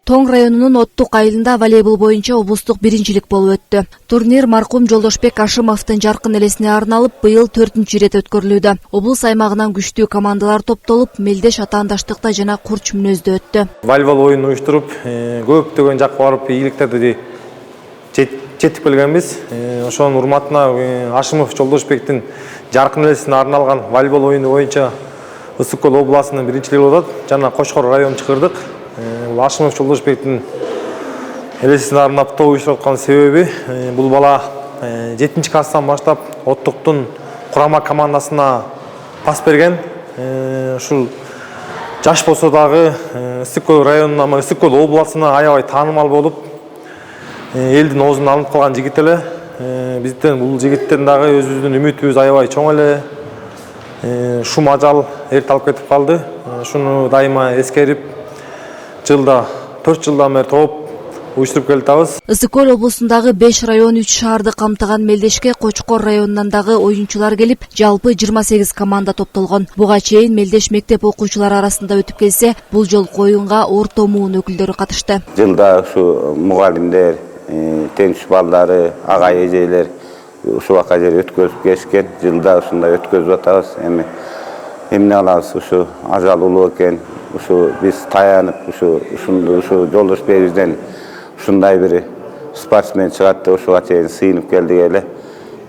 Тоң районунун Оттук айылында волейбол боюнча облустук биринчилик болуп өттү. Турнир маркум Жолдошбек Ашымовдун жаркын элесине арналып, быйыл 4-чү ирет өткөрүлүүдө. Облус аймагынан күчтүү командалар топтолуп, мелдеш атаандаштыкта жана курч мүнөздө өттү. Волейбол оюнун уюштуруп, көптөгөн жакка барып, ийгиликтерди жетип келгенбиз. Ошонун урматына Ашымов Жолдошбектин жаркын элесине арналган волейбол оюну боюнча Ысык Көл областынын биринчилиги болот. Жана Кочкор районун чакырдык. Ашымов Жолдошбектин элесине арнап топ уюштуруп аткан себеби бул бала 7-класстан баштап Оттуктун курама командасына пас берген. Ушул жаш болсо дагы Ысык Көл районуна, Ысык Көл областына аябай таанымал болуп, элдин оозуна алынып калган жигит эле. Бизден бул жигиттен дагы өзүбүздүн үмүтүбүз аябай чоң эле. Шум ажал эрте алып кетип калды. Шуну дайыма эскерип, жылда 4 жылдан бери топ уюштуруп келатабыз. Ысык Көл облусундагы 5 район 3 шаарды камтыган мелдешке Кочкор районунан дагы оюнчулар келип, жалпы 28 команда топтолгон. Буга чейин мелдеш мектеп окуучулары арасында өтүп келсе, бул жолку оюнга орто муун өкүлдөрү катышты. Жылда ушу мугалимдер, теңиш балдары, агай эжелер ушу бака жер өткөрүп келишкен. Жылда ушундай өткөрүп атабыз. Эми эмне кылабыз, ушу ажал улуу экен. Ушу биз таянып, ушу Жолдошбегибизден ушундай бир спортсмен чыгат деп ушуга чейин сыйынып келдик эле.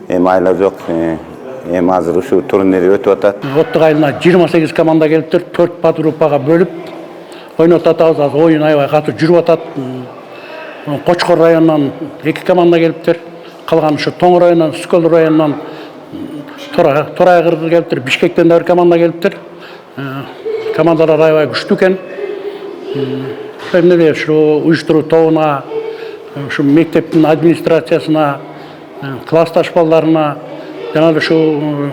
Эми айла жок. Эми азыр ушу турнир өтүп атат. Оттук айылына 28 команда келиптир, 4 подгруппага бөлүп ойнотуп атабыз. Азыр оюн аябай катуу жүрүп атат. Кочкор районунан 2 команда келиптир. Калган ушу Тоң районунан, Ысык Көл районунан Торай кыргыз келиптир, Бишкектен да бир команда келиптир. Командалар аябай күчтүү экен. Эмне ушу уюштуруу тобуна, ушу мектептин администрациясына, классташ балдарына, жана ушу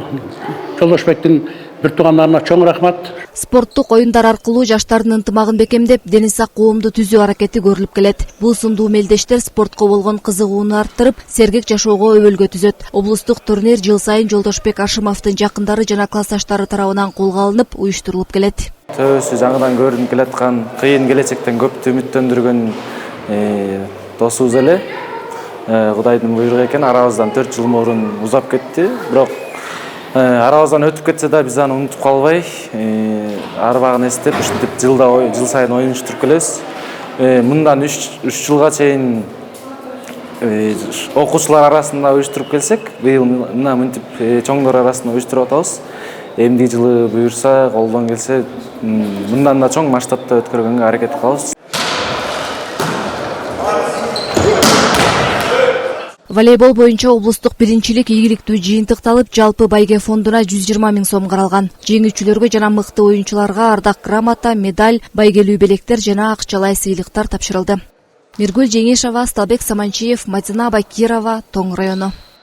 Жолдошбектин бир туугандарына чоң рахмат. Спорттук оюндар аркылуу жаштардын ынтымагын бекемдеп, дени сак коомду түзүү аракети көрүлүп келет. Бул сындуу мелдештер спортко болгон кызыгууну арттырып, сергек жашоого өбөлгө түзөт. Облустук турнир жыл сайын Жолдошбек Ашымовдун жакындары жана классташтары тарабынан колго алынып, уюштурулуп келет. Төбөсү жаңыдан көрүнүп келаткан, кыйын келечектен көптү үмүттөндүргөн досубуз эле. Кудайдын буйругу экен, арабыздан 4 жыл мурун узап кетти. Бирок арабыздан өтүп кетсе да биз аны унутуп калбай, арбагын эстеп, ушинтип жыл сайын оюн уюштуруп келебиз. Мындан 3 жылга чейин окуучулар арасында уюштуруп келсек, быйыл мына мынтип чоңдор арасында уюштуруп атабыз. Эмди жылы буюрса, колдон келсе, мындан да чоң масштабта өткөргөнгө аракет кылабыз. Волейбол боюнча облустук биринчилик ийгиликтүү жыйынтыкталып, жалпы байге фондуна 120 000 сом каралган. Жеңүүчүлөргө жана мыкты оюнчуларга ардак грамота, медаль, байгелүү белектер жана акчалай сыйлыктар тапшырылды. Миргүл Жеңешова, Сталбек Саманчиев, Мадина Бакирова, Тоң району.